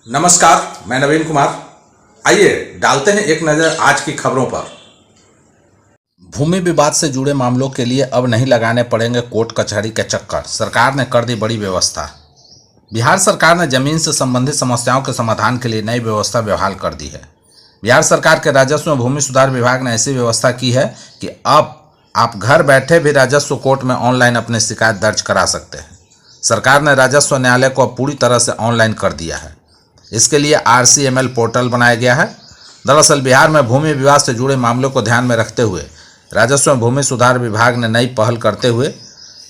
नमस्कार, मैं नवीन कुमार। आइए डालते हैं एक नज़र आज की खबरों पर। भूमि विवाद से जुड़े मामलों के लिए अब नहीं लगाने पड़ेंगे कोर्ट कचहरी के चक्कर, सरकार ने कर दी बड़ी व्यवस्था। बिहार सरकार ने जमीन से संबंधित समस्याओं के समाधान के लिए नई व्यवस्था बहाल कर दी है। बिहार सरकार के राजस्व एवं भूमि सुधार विभाग ने ऐसी व्यवस्था की है कि अब आप घर बैठे भी राजस्व कोर्ट में ऑनलाइन अपनी शिकायत दर्ज करा सकते हैं। सरकार ने राजस्व न्यायालय को अब पूरी तरह से ऑनलाइन कर दिया है। इसके लिए RCML पोर्टल बनाया गया है। दरअसल बिहार में भूमि विवाद से जुड़े मामलों को ध्यान में रखते हुए राजस्व एवं भूमि सुधार विभाग ने नई पहल करते हुए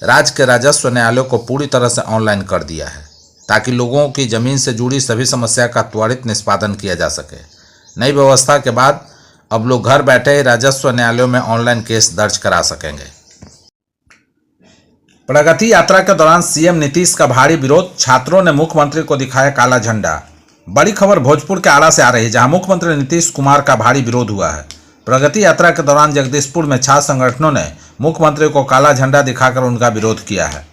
राज्य के राजस्व न्यायालयों को पूरी तरह से ऑनलाइन कर दिया है, ताकि लोगों की जमीन से जुड़ी सभी समस्या का त्वरित निष्पादन किया जा सके। नई व्यवस्था के बाद अब लोग घर बैठे ही राजस्व न्यायालयों में ऑनलाइन केस दर्ज करा सकेंगे। प्रगति यात्रा के दौरान CM नीतीश का भारी विरोध, छात्रों ने मुख्यमंत्री को दिखाया काला झंडा। बड़ी खबर भोजपुर के आरा से आ रही है, जहां मुख्यमंत्री नीतीश कुमार का भारी विरोध हुआ है। प्रगति यात्रा के दौरान जगदीशपुर में छात्र संगठनों ने मुख्यमंत्री को काला झंडा दिखाकर उनका विरोध किया है।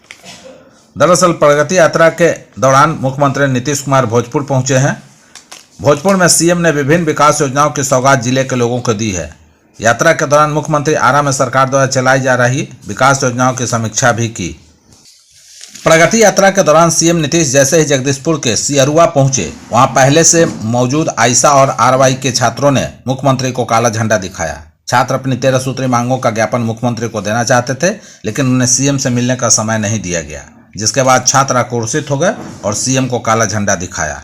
दरअसल प्रगति यात्रा के दौरान मुख्यमंत्री नीतीश कुमार भोजपुर पहुंचे हैं। भोजपुर में CM ने विभिन्न विकास योजनाओं की सौगात जिले के लोगों को दी है। यात्रा के दौरान मुख्यमंत्री आरा में सरकार द्वारा चलाई जा रही विकास योजनाओं की समीक्षा भी की। प्रगति यात्रा के दौरान CM नीतीश जैसे ही जगदीशपुर के सियरुआ पहुंचे, वहां पहले से मौजूद आयशा और RY के छात्रों ने मुख्यमंत्री को काला झंडा दिखाया। छात्र अपनी 13 सूत्री मांगों का ज्ञापन मुख्यमंत्री को देना चाहते थे, लेकिन उन्हें CM से मिलने का समय नहीं दिया गया, जिसके बाद छात्र आक्रोशित हो गए और CM को काला झंडा दिखाया।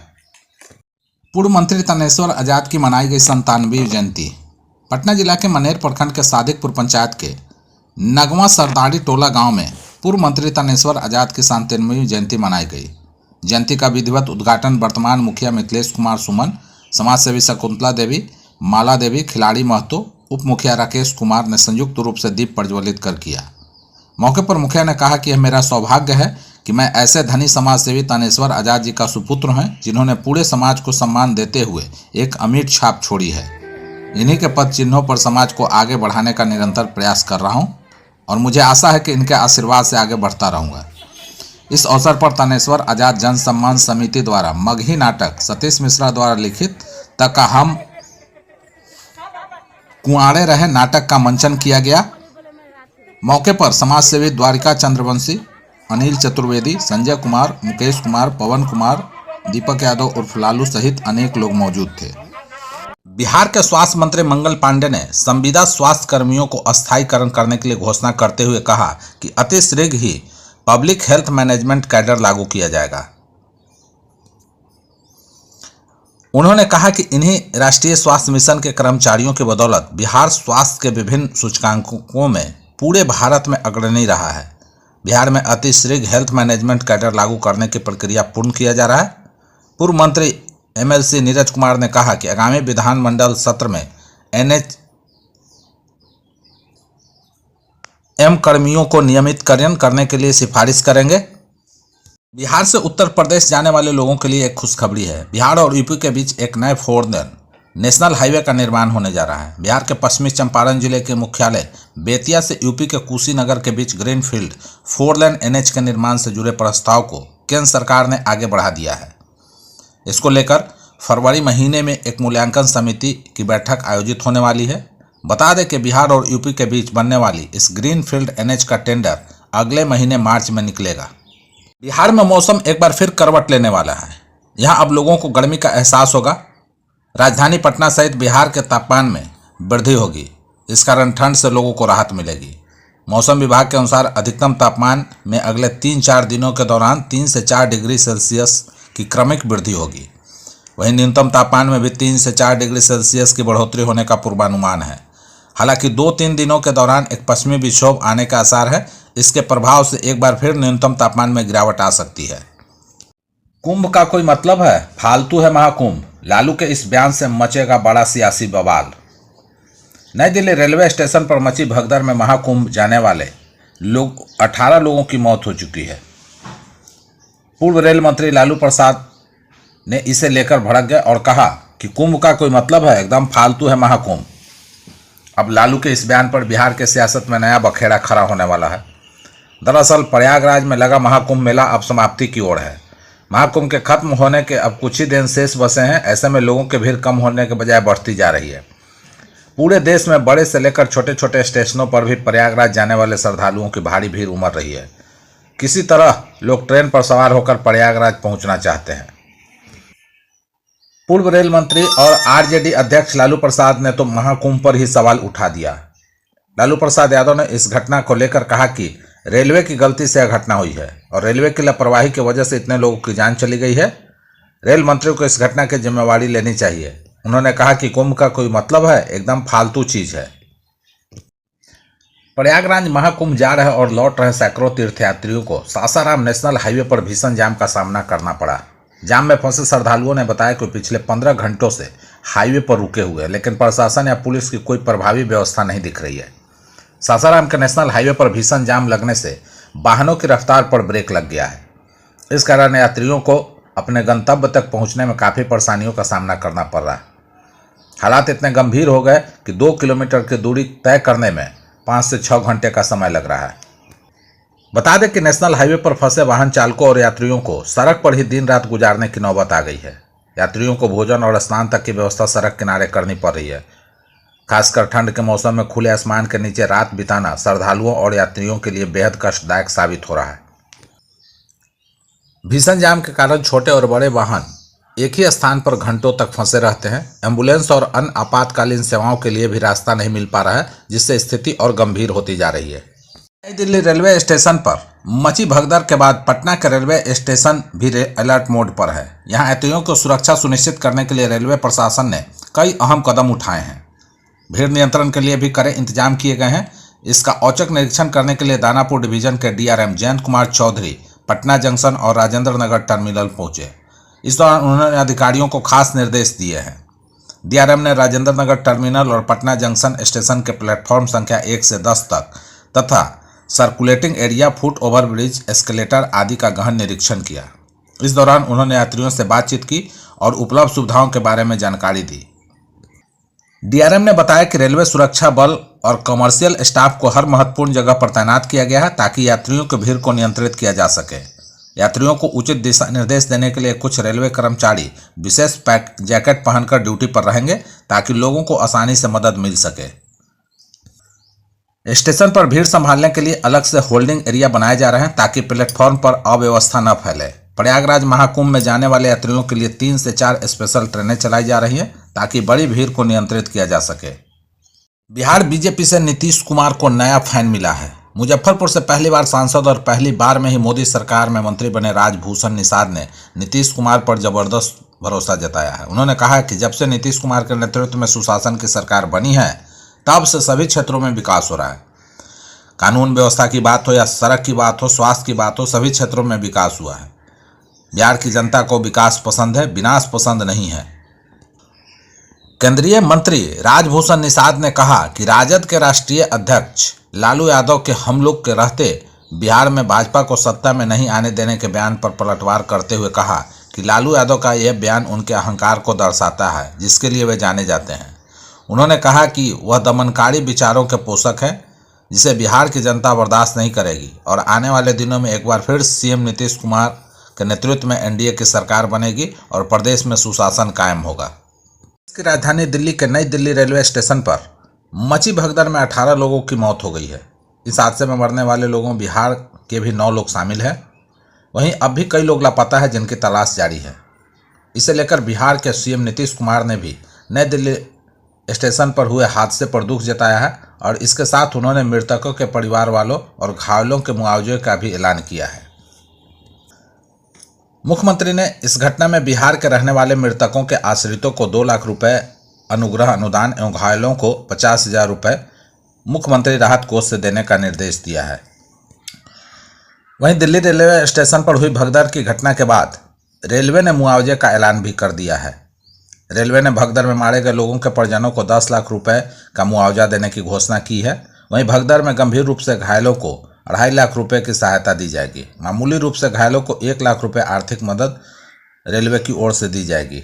पूर्व मंत्री तनेश्वर आजाद की मनाई गई 97वीं जयंती। पटना जिला के मनेर प्रखंड के सादिकपुर पंचायत के नगवा सरदारी टोला गांव में पूर्व मंत्री तनेश्वर आजाद की 97वीं जयंती मनाई गई। जयंती का विधिवत उद्घाटन वर्तमान मुखिया मिथिलेश कुमार सुमन, समाजसेवी शकुंतला देवी, माला देवी, खिलाड़ी महतो, उप मुखिया राकेश कुमार ने संयुक्त रूप से दीप प्रज्वलित कर किया। मौके पर मुखिया ने कहा कि यह मेरा सौभाग्य है कि मैं ऐसे धनी समाजसेवी तनेश्वर आजाद जी का सुपुत्र हूं, जिन्होंने पूरे समाज को सम्मान देते हुए एक अमिट छाप छोड़ी है। इन्हीं के पद चिन्हों पर समाज को आगे बढ़ाने का निरंतर प्रयास कर रहा हूं और मुझे आशा है कि इनके आशीर्वाद से आगे बढ़ता रहूंगा। इस अवसर पर तनेश्वर आजाद जन सम्मान समिति द्वारा मगही नाटक सतीश मिश्रा द्वारा लिखित तक हम कुआड़े रहे नाटक का मंचन किया गया। मौके पर समाजसेवी द्वारिका चंद्रवंशी, अनिल चतुर्वेदी, संजय कुमार, मुकेश कुमार, पवन कुमार, दीपक यादव उर्फ लालू सहित अनेक लोग मौजूद थे। बिहार के स्वास्थ्य मंत्री मंगल पांडे ने संविदा स्वास्थ्य कर्मियों को अस्थायीकरण करने के लिए घोषणा करते हुए कहा कि अति शीघ्र ही पब्लिक हेल्थ मैनेजमेंट कैडर लागू किया जाएगा। उन्होंने कहा कि इन्हीं राष्ट्रीय स्वास्थ्य मिशन के कर्मचारियों की बदौलत बिहार स्वास्थ्य के विभिन्न सूचकांकों में पूरे भारत में अग्रणी रहा है। बिहार में अति शीघ्र हेल्थ मैनेजमेंट कैडर लागू करने की प्रक्रिया पूर्ण किया जा रहा है। पूर्व मंत्री MLC नीरज कुमार ने कहा कि आगामी विधानमंडल सत्र में NHM कर्मियों को नियमितकरण करने के लिए सिफारिश करेंगे। बिहार से उत्तर प्रदेश जाने वाले लोगों के लिए एक खुशखबरी है। बिहार और यूपी के बीच एक नए 4 लेन नेशनल हाईवे का निर्माण होने जा रहा है। बिहार के पश्चिमी चंपारण जिले के मुख्यालय बेतिया से यूपी के कुशीनगर के बीच ग्रीनफील्ड 4 लेन NH के निर्माण से जुड़े प्रस्ताव को केंद्र सरकार ने आगे बढ़ा दिया है। इसको लेकर फरवरी महीने में एक मूल्यांकन समिति की बैठक आयोजित होने वाली है। बता दें कि बिहार और यूपी के बीच बनने वाली इस ग्रीनफील्ड NH का टेंडर अगले महीने मार्च में निकलेगा। बिहार में मौसम एक बार फिर करवट लेने वाला है। यहाँ अब लोगों को गर्मी का एहसास होगा। राजधानी पटना सहित बिहार के तापमान में वृद्धि होगी। इस कारण ठंड से लोगों को राहत मिलेगी। मौसम विभाग के अनुसार अधिकतम तापमान में अगले 3-4 दिनों के दौरान 3 से 4 डिग्री सेल्सियस की क्रमिक वृद्धि होगी। वहीं न्यूनतम तापमान में भी 3 से 4 डिग्री सेल्सियस की बढ़ोतरी होने का पूर्वानुमान है। हालांकि 2-3 दिनों के दौरान एक पश्चिमी विक्षोभ आने का आसार है। इसके प्रभाव से एक बार फिर न्यूनतम तापमान में गिरावट आ सकती है। कुंभ का कोई मतलब है, फालतू है महाकुंभ। लालू के इस बयान से मचेगा बड़ा सियासी बवाल। नई दिल्ली रेलवे स्टेशन पर मची भगदड़ में महाकुंभ जाने वाले 18 लोगों की मौत हो चुकी है। पूर्व रेल मंत्री लालू प्रसाद ने इसे लेकर भड़क गए और कहा कि कुंभ का कोई मतलब है, एकदम फालतू है महाकुंभ। अब लालू के इस बयान पर बिहार के सियासत में नया बखेड़ा खड़ा होने वाला है। दरअसल प्रयागराज में लगा महाकुंभ मेला अब समाप्ति की ओर है। महाकुंभ के खत्म होने के अब कुछ ही दिन शेष बचे हैं। ऐसे में लोगों की भीड़ कम होने के बजाय बढ़ती जा रही है। पूरे देश में बड़े से लेकर छोटे छोटे स्टेशनों पर भी प्रयागराज जाने वाले श्रद्धालुओं की भारी भीड़ उमड़ रही है। किसी तरह लोग ट्रेन पर सवार होकर प्रयागराज पहुंचना चाहते हैं। पूर्व रेल मंत्री और आरजेडी अध्यक्ष लालू प्रसाद ने तो महाकुंभ पर ही सवाल उठा दिया। लालू प्रसाद यादव ने इस घटना को लेकर कहा कि रेलवे की गलती से यह घटना हुई है और रेलवे की लापरवाही की वजह से इतने लोगों की जान चली गई है। रेल मंत्री को इस घटना की जिम्मेवारी लेनी चाहिए। उन्होंने कहा कि कुंभ का कोई मतलब है, एकदम फालतू चीज है। प्रयागराज महाकुंभ जा रहे और लौट रहे सैकड़ों तीर्थयात्रियों को सासाराम नेशनल हाईवे पर भीषण जाम का सामना करना पड़ा। जाम में फंसे श्रद्धालुओं ने बताया कि पिछले 15 घंटों से हाईवे पर रुके हुए हैं, लेकिन प्रशासन या पुलिस की कोई प्रभावी व्यवस्था नहीं दिख रही है। सासाराम के नेशनल हाईवे पर भीषण जाम लगने से वाहनों की रफ्तार पर ब्रेक लग गया है। इस कारण यात्रियों को अपने गंतव्य तक पहुंचने में काफ़ी परेशानियों का सामना करना पड़ रहा है। हालात इतने गंभीर हो गए कि 2 किलोमीटर की दूरी तय करने में 5 से 6 घंटे का समय लग रहा है। बता दें कि नेशनल हाईवे पर फंसे वाहन चालकों और यात्रियों को सड़क पर ही दिन रात गुजारने की नौबत आ गई है। यात्रियों को भोजन और स्नान तक की व्यवस्था सड़क किनारे करनी पड़ रही है। खासकर ठंड के मौसम में खुले आसमान के नीचे रात बिताना श्रद्धालुओं और यात्रियों के लिए बेहद कष्टदायक साबित हो रहा है। भीषण जाम के कारण छोटे और बड़े वाहन एक ही स्थान पर घंटों तक फंसे रहते हैं। एम्बुलेंस और अन्य आपातकालीन सेवाओं के लिए भी रास्ता नहीं मिल पा रहा है, जिससे स्थिति और गंभीर होती जा रही है। नई दिल्ली रेलवे स्टेशन पर मची भगदड़ के बाद पटना के रेलवे स्टेशन भी अलर्ट मोड पर है। यहाँ यात्रियों को सुरक्षा सुनिश्चित करने के लिए रेलवे प्रशासन ने कई अहम कदम उठाए हैं। भीड़ नियंत्रण के लिए भी कड़े इंतजाम किए गए हैं। इसका औचक निरीक्षण करने के लिए दानापुर डिवीजन के डीआरएम जयंत कुमार चौधरी पटना जंक्शन और राजेंद्र नगर टर्मिनल पहुंचे। इस दौरान उन्होंने अधिकारियों को खास निर्देश दिए हैं। डीआरएम ने राजेंद्र नगर टर्मिनल और पटना जंक्शन स्टेशन के प्लेटफॉर्म संख्या 1 से 10 तक तथा circulating area, foot overbridge, escalator आदि का गहन निरीक्षण किया। इस दौरान उन्होंने यात्रियों से बातचीत की और उपलब्ध सुविधाओं के बारे में जानकारी दी। डीआरएम ने बताया कि रेलवे सुरक्षा बल और कमर्शियल स्टाफ को हर महत्वपूर्ण जगह पर तैनात किया गया है ताकि यात्रियों की भीड़ को नियंत्रित किया जा सके। यात्रियों को उचित दिशा निर्देश देने के लिए कुछ रेलवे कर्मचारी विशेष जैकेट पहनकर ड्यूटी पर रहेंगे ताकि लोगों को आसानी से मदद मिल सके। स्टेशन पर भीड़ संभालने के लिए अलग से होल्डिंग एरिया बनाए जा रहे हैं ताकि प्लेटफॉर्म पर अव्यवस्था न फैले। प्रयागराज महाकुंभ में जाने वाले यात्रियों के लिए 3 से 4 स्पेशल ट्रेनें चलाई जा रही हैं ताकि बड़ी भीड़ को नियंत्रित किया जा सके। बिहार बीजेपी से नीतीश कुमार को नया फैन मिला है। मुजफ्फरपुर से पहली बार सांसद और पहली बार में ही मोदी सरकार में मंत्री बने राजभूषण निषाद ने नीतीश कुमार पर जबरदस्त भरोसा जताया है। उन्होंने कहा कि जब से नीतीश कुमार के नेतृत्व में सुशासन की सरकार बनी है तब से सभी क्षेत्रों में विकास हो रहा है। कानून व्यवस्था की बात हो या सड़क की बात हो, स्वास्थ्य की बात हो, सभी क्षेत्रों में विकास हुआ है। बिहार की जनता को विकास पसंद है, विनाश पसंद नहीं है। केंद्रीय मंत्री राजभूषण निषाद ने कहा कि राजद के राष्ट्रीय अध्यक्ष लालू यादव के हम लोग के रहते बिहार में भाजपा को सत्ता में नहीं आने देने के बयान पर पलटवार करते हुए कहा कि लालू यादव का यह बयान उनके अहंकार को दर्शाता है जिसके लिए वे जाने जाते हैं। उन्होंने कहा कि वह दमनकारी विचारों के पोषक हैं जिसे बिहार की जनता बर्दाश्त नहीं करेगी और आने वाले दिनों में एक बार फिर सीएम नीतीश कुमार के नेतृत्व में एनडीए की सरकार बनेगी और प्रदेश में सुशासन कायम होगा। इसकी राजधानी दिल्ली के नई दिल्ली रेलवे स्टेशन पर मची भगदड़ में 18 लोगों की मौत हो गई है। इस हादसे में मरने वाले लोगों बिहार के भी 9 लोग शामिल हैं। वहीं अब भी कई लोग लापता है जिनकी तलाश जारी है। इसे लेकर बिहार के सीएम नीतीश कुमार ने भी नई दिल्ली स्टेशन पर हुए हादसे पर दुख जताया है और इसके साथ उन्होंने मृतकों के परिवार वालों और घायलों के मुआवजे का भी ऐलान किया है। मुख्यमंत्री ने इस घटना में बिहार के रहने वाले मृतकों के आश्रितों को 2 लाख रुपए अनुग्रह अनुदान एवं घायलों को 50,000 रुपये मुख्यमंत्री राहत कोष से देने का निर्देश दिया है। वहीं दिल्ली रेलवे स्टेशन पर हुई भगदड़ की घटना के बाद रेलवे ने मुआवजे का ऐलान भी कर दिया है। रेलवे ने भगदड़ में मारे गए लोगों के परिजनों को 10 लाख रुपए का मुआवजा देने की घोषणा की है। वहीं भगदड़ में गंभीर रूप से घायलों को 2.5 लाख रुपए की सहायता दी जाएगी। मामूली रूप से घायलों को 1 लाख रुपए आर्थिक मदद रेलवे की ओर से दी जाएगी।